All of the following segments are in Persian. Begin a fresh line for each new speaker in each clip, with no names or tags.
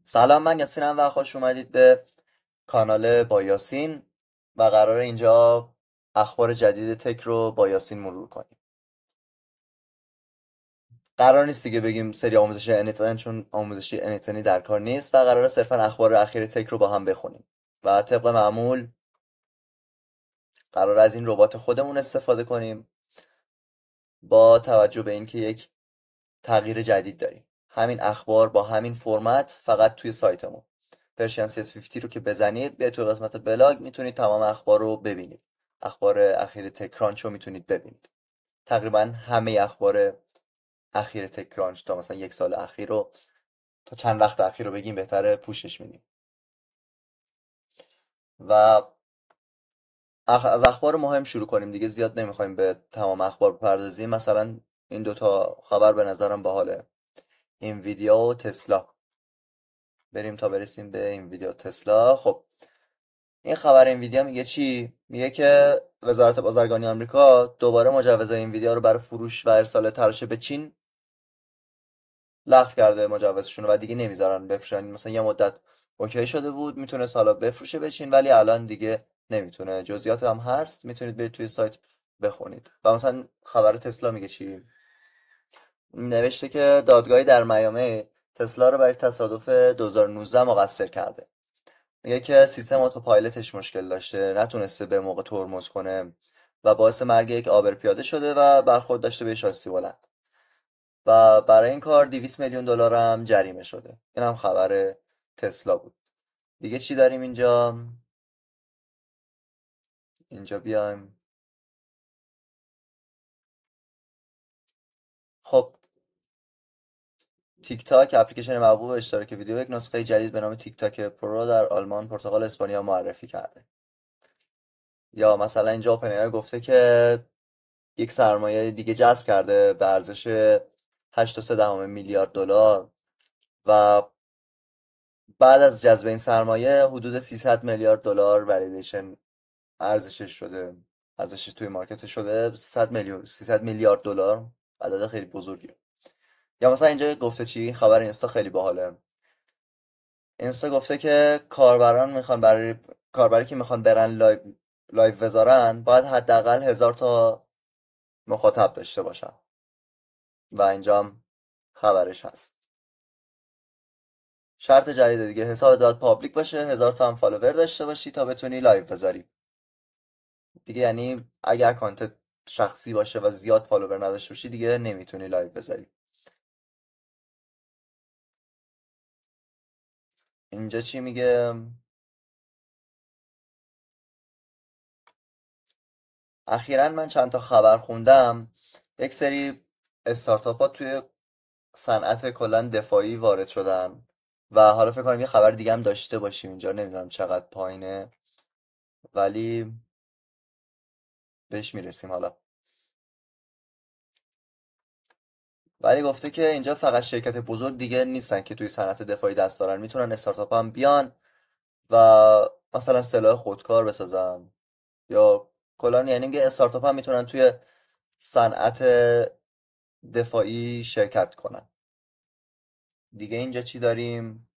سلام، من یاسینم و خوش اومدید به کانال با یاسین و قرار اینجا اخبار جدید تک رو با یاسین مرور کنیم. قرار نیست دیگه بگیم سری آموزشی انیتن، چون آموزشی انیتنی در کار نیست و قرار صرفا اخبار اخیر تک رو با هم بخونیم و طبق معمول قرار از این ربات خودمون استفاده کنیم با توجه به اینکه یک تغییر جدید داریم. همین اخبار با همین فرمت فقط توی سایتمون پرشین CS50 رو که بزنید بیاید توی قسمت بلاگ میتونید تمام اخبار رو ببینید. اخبار اخیر تکرانچ رو میتونید ببینید. تقریبا همه اخبار اخیر تکرانچ تا مثلا یک سال اخیر رو، تا چند وقت اخیر رو بگیم بهتره، پوشش میدیم. و از اخبار مهم شروع کنیم دیگه، زیاد نمیخوایم به تمام اخبار بپردازیم. مثلا این دوتا خبر به نظرم باحاله، این ویدیو و تسلا. بریم تا برسیم به این ویدیو تسلا. خب این خبر انویدیا میگه چی؟ میگه که وزارت بازرگانی آمریکا دوباره مجوز انویدیا رو برای فروش و ارسال تراشه به چین لغو کرده، مجوزشون رو، و دیگه نمیذارن بفروشن. مثلا یه مدت اوکی شده بود میتونه حالا بفروشه به چین، ولی الان دیگه نمیتونه. جزئیات هم هست، میتونید برید توی سایت بخونید. و مثلا خبر تسلا میگه چی؟ نوشته که دادگاهی در میامی تسلا رو برای تصادف 2019 مقصر کرده. میگه که سیستم اتوپایلوتش مشکل داشته، نتونسته به موقع ترمز کنه و باعث مرگ یک عابر پیاده شده و برخورد داشته به شاسی بلند و برای این کار 200 میلیون دلار هم جریمه شده. این هم خبر تسلا بود. دیگه چی داریم اینجا؟ اینجا بیایم. خب تیک تاک، اپلیکیشن محبوب اشتراک ویدیو، یک نسخه جدید به نام تیک تاک پرو در آلمان، پرتغال، اسپانیا معرفی کرده. یا مثلا اینجا اوپن گفته که یک سرمایه دیگه جذب کرده به ارزش 8.3 میلیارد دلار و بعد از جذب این سرمایه حدود 300 میلیارد دلار ولیدیشن ارزشش شده. ارزشش توی مارکت شده 300 میلیارد دلار. عدد خیلی بزرگیه. یا مثلا اینجا گفته چی؟ خبر اینستا خیلی باحاله. اینستا گفته که کاربران میخوان کاربری که میخوان برن لایو بذارن باید حداقل 1000 تا مخاطب داشته باشن و اینجا هم خبرش هست. شرط جدید دیگه، حساب باید پابلیک باشه، 1000 تا هم فالوور داشته باشی تا بتونی لایو بذاری دیگه. یعنی اگر کانتنت شخصی باشه و زیاد فالوور نداشته باشی دیگه نمیتونی لایو بذاری. اینجا چی میگه؟ اخیرا من چند تا خبر خوندم، یک سری استارتاپ ها توی صنعت کلا دفاعی وارد شدن و حالا فکر کنم یه خبر دیگه هم داشته باشیم اینجا، نمیدونم چقدر پایینه ولی بهش میرسیم حالا. ولی گفته که اینجا فقط شرکت بزرگ دیگه نیستن که توی صنعت دفاعی دست دارن، میتونن استارتاپ هم بیان و مثلا سلاح خودکار بسازن یا کلا، یعنی میگه استارتاپ هم میتونن توی صنعت دفاعی شرکت کنن. دیگه اینجا چی داریم؟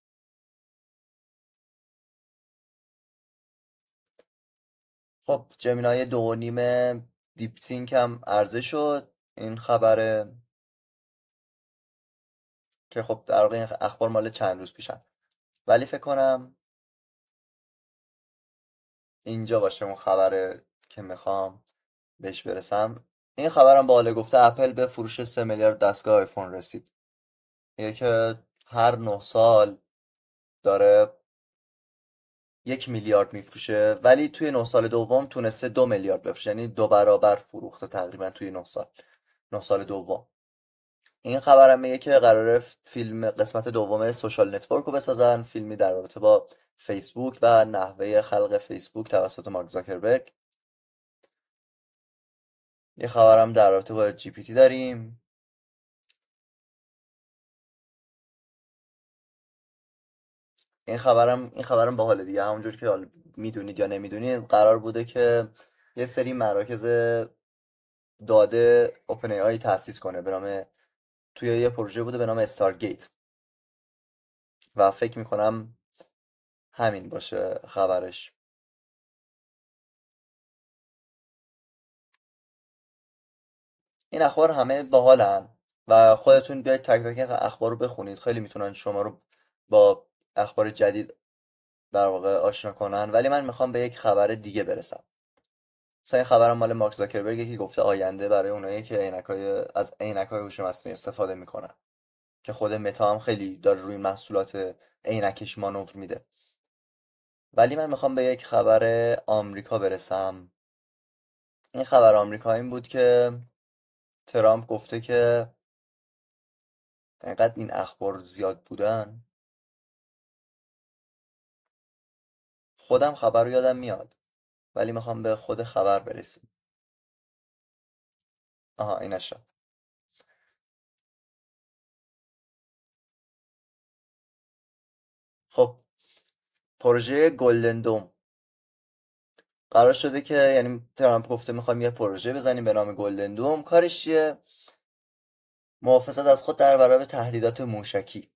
خب جمینای 2.5 دیپتینک هم عرضه شد. این خبره که خب در واقع این اخبار مال چند روز پیشن، ولی فکر کنم اینجا باشه اون خبره که میخوام بهش برسم. این خبرم بالا گفته اپل به فروش 3 میلیارد دستگاه آیفون رسید. میگه که هر 9 سال داره 1 میلیارد میفروشه، ولی توی 9 سال دوم تونسته 2 میلیارد بفروشه، یعنی 2 برابر فروخته تقریبا توی 9 سال. 9 سال دوم. این خبرم میگه که قراره فیلم قسمت دوم سوشال نتورک رو بسازن، فیلمی در رابطه با فیسبوک و نحوه خلق فیسبوک توسط مارک زاکربرگ. یه خبرم در رابطه با جی پی تی داریم. این خبرم باحاله دیگه، همونجور که حالا میدونید یا نمیدونید قرار بوده که یه سری مراکز داده اوپن ای آی تأسیس کنه به نام، توی یه پروژه بوده به نام استارگیت. و فکر میکنم همین باشه خبرش. این اخبار همه باحالن و خودتون بیاید تک تک این اخبار رو بخونید، خیلی میتونن شما رو با اخبار جدید در واقع آشنا کنن. ولی من میخوام به یک خبر دیگه برسم. مثلا این خبرم مال مارک زاکربرگ که گفته آینده برای اونایی که از عینک‌های هوش مصنوعی استفاده میکنن، که خود متا هم خیلی داره روی محصولات عینکش مانور میده. ولی من میخوام به یک خبر آمریکا برسم. این خبر آمریکا این بود که ترامپ گفته که انقدر این اخبار زیاد بودن خودم خبر رو یادم میاد، ولی میخوام به خود خبر برسیم. آها اینش. خب پروژه گلدن دوم قرار شده که، یعنی ترامپ گفته میخوایم یه پروژه بزنیم به نام گلدن دوم. کارش چیه؟ محافظت از خود در برابر تهدیدات موشکی.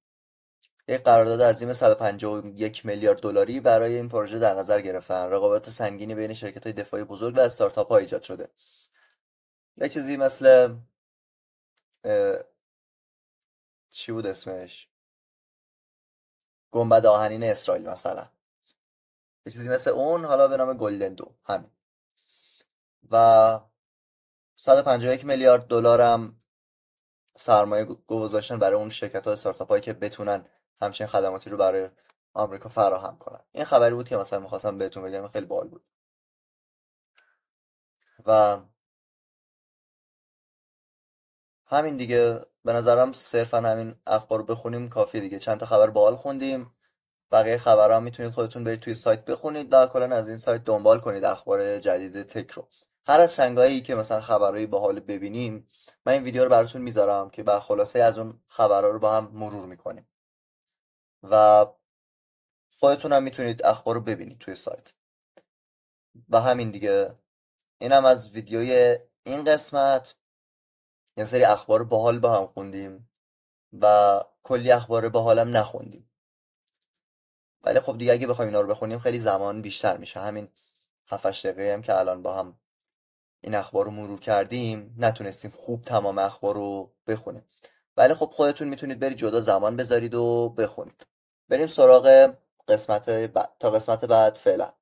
یک قرارداد عظیم 151 میلیارد دلاری برای این پروژه در نظر گرفتن. رقابت سنگینی بین شرکت‌های دفاعی بزرگ و استارتاپ‌ها ایجاد شده. یه چیزی مثل چی بود اسمش؟ گنبد آهنین اسرائیل مثلا. یه چیزی مثل اون، حالا به نام گلدن دوم همین. و 151 میلیارد دلارم سرمایه گذاشتن برای اون شرکت ها استارتاپ هایی که بتونن همچین خدماتی رو برای آمریکا فراهم کنن. این خبری بود که مثلا میخواستم بهتون بگم، خیلی باحال بود. و همین دیگه، به نظرم صرفا همین اخبار رو بخونیم کافیه دیگه. چند تا خبر باحال خوندیم، بقیه خبرها هم میتونید خودتون برید توی سایت بخونید و کلا از این سایت دنبال کنید اخبار جدید تک رو. هر از چنگایی که مثلا خبرهای باحال ببینیم، من این ویدیو رو براتون میذارم که با خلاصه از اون خبرها رو با هم مرور میکنیم و خودتون هم میتونید اخبار رو ببینید توی سایت. و همین دیگه، اینم از ویدیوی این قسمت. یه سری اخبار باحال با هم خوندیم و کلی اخبار باحالم نخوندیم، ولی خب دیگه اگه بخوایم اینا رو بخونیم خیلی زمان بیشتر میشه. همین 7 دقیقه هم که الان با هم این اخبار رو مرور کردیم نتونستیم خوب تمام اخبار رو بخونیم، ولی خب خودتون میتونید برید جدا زمان بذارید و بخونید. بریم سراغ قسمت بعد. تا قسمت بعد فعلا.